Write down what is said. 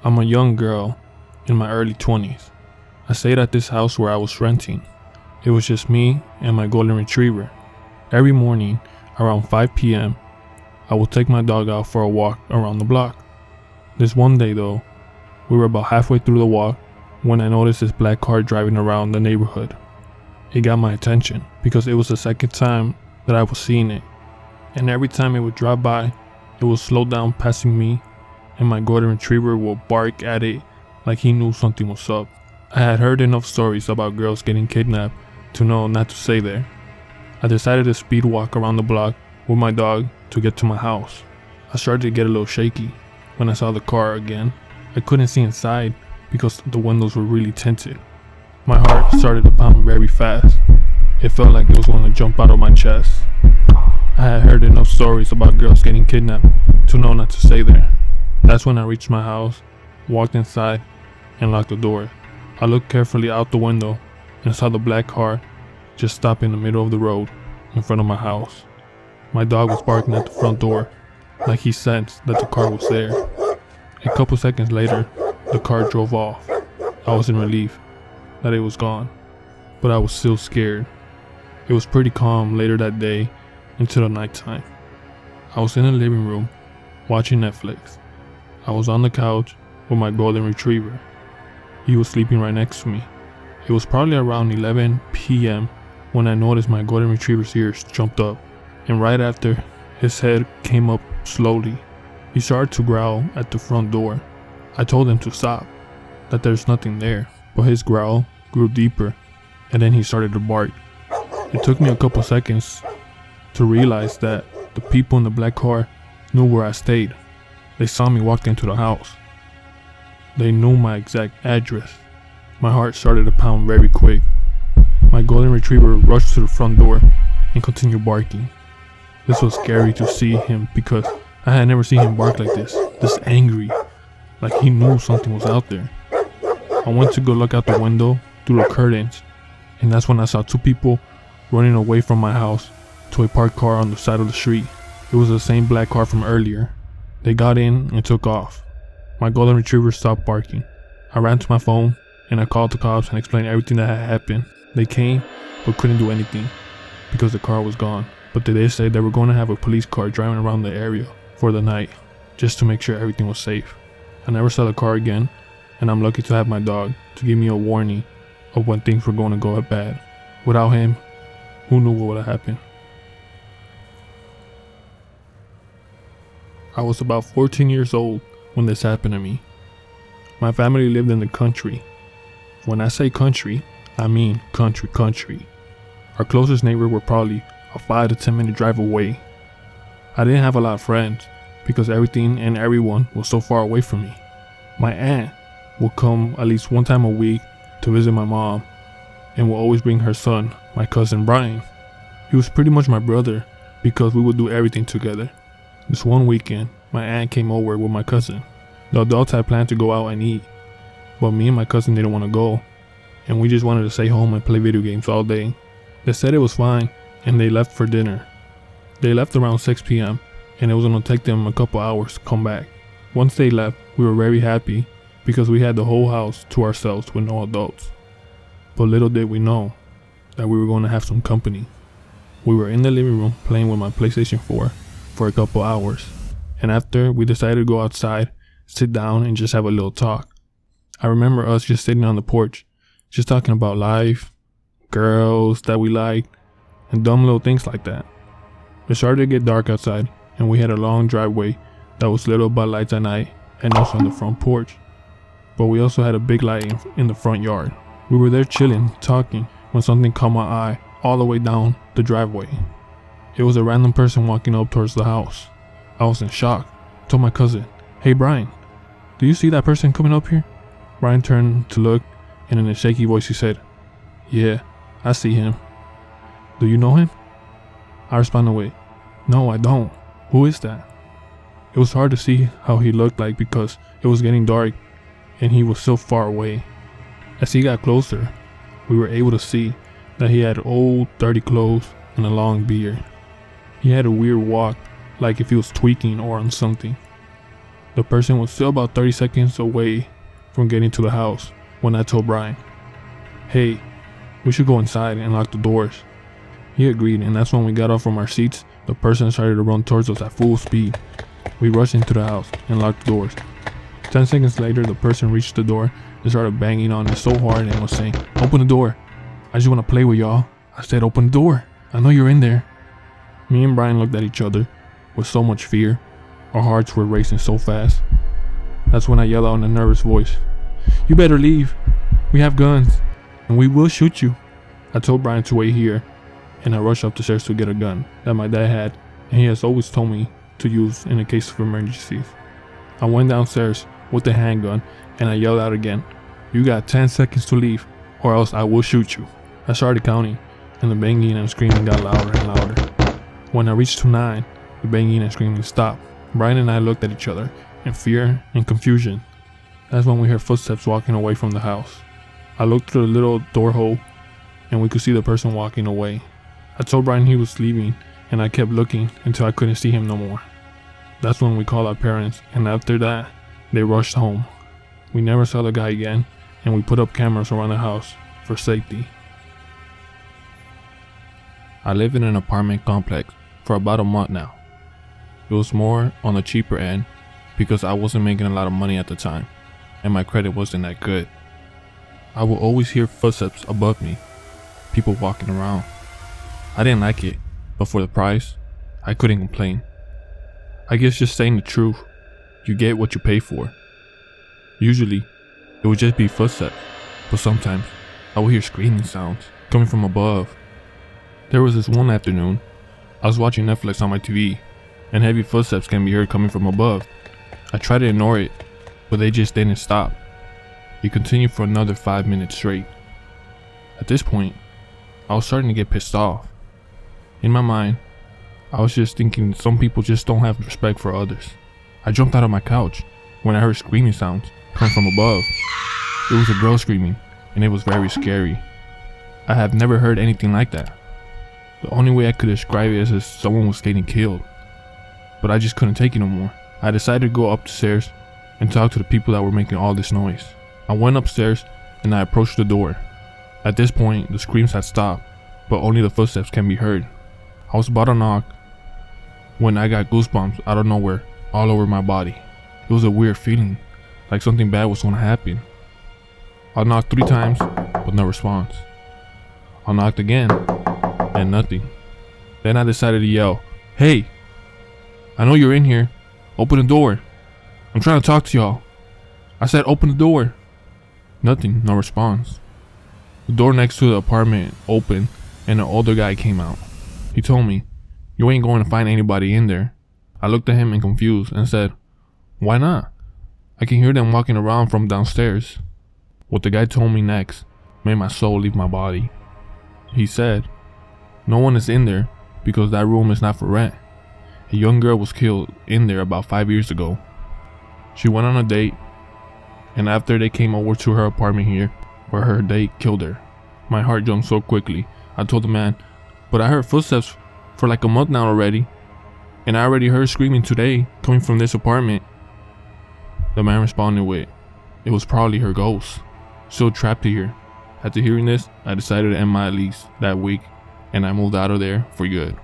I'm a young girl in my early 20s. I stayed at this house where I was renting. It was just me and my golden retriever. Every morning around 5 p.m., I would take my dog out for a walk around the block. This one day though, we were about halfway through the walk when I noticed this black car driving around the neighborhood. It got my attention because it was the second time that I was seeing it, and every time it would drive by, it would slow down passing me, and my golden retriever would bark at it like he knew something was up. I had heard enough stories about girls getting kidnapped to know not to stay there. I decided to speed walk around the block with my dog to get to my house. I started to get a little shaky when I saw the car again. I couldn't see inside because the windows were really tinted. My heart started to pound very fast. It felt like it was going to jump out of my chest. I had heard enough stories about girls getting kidnapped to know not to stay there. That's when I reached my house, walked inside, and locked the door. I looked carefully out the window and saw the black car just stop in the middle of the road in front of my house. My dog was barking at the front door like he sensed that the car was there. A couple seconds later, the car drove off. I was in relief that it was gone, but I was still scared. It was pretty calm later that day into the nighttime. I was in the living room watching Netflix. I was on the couch with my golden retriever. He was sleeping right next to me. It was probably around 11 p.m. when I noticed my golden retriever's ears jumped up, and right after, his head came up slowly. He started to growl at the front door. I told him to stop, that there's nothing there, but his growl grew deeper, and then he started to bark. It took me a couple seconds to realize that the people in the black car knew where I stayed. They saw me walk into the house. They knew my exact address. My heart started to pound very quick. My golden retriever rushed to the front door and continued barking. This was scary to see him because I had never seen him bark like this angry, like he knew something was out there. I went to go look out the window through the curtains, and that's when I saw two people running away from my house to a parked car on the side of the street. It was the same black car from earlier. They got in and took off. My golden retriever stopped barking. I ran to my phone and I called the cops and explained everything that had happened. They came but couldn't do anything because the car was gone. But they did say they were going to have a police car driving around the area for the night just to make sure everything was safe. I never saw the car again, and I'm lucky to have my dog to give me a warning of when things were going to go bad. Without him, who knew what would have happened? I was about 14 years old when this happened to me. My family lived in the country. When I say country, I mean country. Our closest neighbor were probably a 5 to 10 minute drive away. I didn't have a lot of friends because everything and everyone was so far away from me. My aunt would come at least one time a week to visit my mom and would always bring her son, my cousin Brian. He was pretty much my brother because we would do everything together. This one weekend, my aunt came over with my cousin. The adults had planned to go out and eat, but me and my cousin didn't want to go, and we just wanted to stay home and play video games all day. They said it was fine, and they left for dinner. They left around 6 p.m., and it was going to take them a couple hours to come back. Once they left, we were very happy because we had the whole house to ourselves with no adults. But little did we know that we were going to have some company. We were in the living room playing with my PlayStation 4 for a couple hours, and after we decided to go outside, sit down and just have a little talk. I remember us just sitting on the porch, just talking about life, girls that we liked, and dumb little things like that. It started to get dark outside, and we had a long driveway that was lit up by lights at night and also on the front porch. But we also had a big light in the front yard. We were there chilling, talking, when something caught my eye all the way down the driveway. It was a random person walking up towards the house. I was in shock. I told my cousin, "Hey Brian, do you see that person coming up here?" Brian turned to look, and in a shaky voice he said, "Yeah, I see him." "Do you know him?" I responded with, "No, I don't. Who is that?" It was hard to see how he looked like because it was getting dark and he was so far away. As he got closer, we were able to see that he had old, dirty clothes and a long beard. He had a weird walk, like if he was tweaking or on something. The person was still about 30 seconds away from getting to the house when I told Brian, "Hey, we should go inside and lock the doors." He agreed, and that's when we got off from our seats. The person started to run towards us at full speed. We rushed into the house and locked the doors. 10 seconds later, the person reached the door and started banging on it so hard and was saying, "Open the door. I just want to play with y'all." I said, "Open the door. I know you're in there." Me and Brian looked at each other with so much fear. Our hearts were racing so fast. That's when I yelled out in a nervous voice, "You better leave. We have guns, and we will shoot you." I told Brian to wait here, and I rushed up the stairs to get a gun that my dad had, and he has always told me to use in a case of emergencies. I went downstairs with the handgun, and I yelled out again, "You got 10 seconds to leave, or else I will shoot you." I started counting, and the banging and screaming got louder and louder. When I reached to 9, the banging and screaming stopped. Brian and I looked at each other in fear and confusion. That's when we heard footsteps walking away from the house. I looked through the little door hole, and we could see the person walking away. I told Brian he was leaving, and I kept looking until I couldn't see him no more. That's when we called our parents, and after that, they rushed home. We never saw the guy again, and we put up cameras around the house for safety. I live in an apartment complex for about a month now. It was more on the cheaper end because I wasn't making a lot of money at the time, and my credit wasn't that good. I would always hear footsteps above me, people walking around. I didn't like it, but for the price, I couldn't complain. I guess just saying the truth, you get what you pay for. Usually, it would just be footsteps, but sometimes I would hear screaming sounds coming from above. There was this one afternoon, I was watching Netflix on my TV, and heavy footsteps can be heard coming from above. I tried to ignore it, but they just didn't stop. It continued for another 5 minutes straight. At this point, I was starting to get pissed off. In my mind, I was just thinking some people just don't have respect for others. I jumped out of my couch when I heard screaming sounds come from above. It was a girl screaming, and it was very scary. I have never heard anything like that. The only way I could describe it is if someone was getting killed. But I just couldn't take it no more. I decided to go up the stairs and talk to the people that were making all this noise. I went upstairs and I approached the door. At this point, the screams had stopped, but only the footsteps can be heard. I was about to knock when I got goosebumps out of nowhere all over my body. It was a weird feeling, like something bad was going to happen. I knocked 3 times, but no response. I knocked again, and nothing. Then I decided to yell, "Hey, I know you're in here. Open the door. I'm trying to talk to y'all." I said, "Open the door." Nothing, no response. The door next to the apartment opened, and an older guy came out. He told me, "You ain't going to find anybody in there." I looked at him in confused and said, "Why not? I can hear them walking around from downstairs." What the guy told me next made my soul leave my body. He said, "No one is in there because that room is not for rent. A young girl was killed in there about 5 years ago. She went on a date, and after they came over to her apartment here, where her date killed her." My heart jumped so quickly. I told the man, "But I heard footsteps for like a month now already, and I already heard screaming today coming from this apartment." The man responded with, "It was probably her ghost, still trapped here." After hearing this, I decided to end my lease that week, and I moved out of there for good.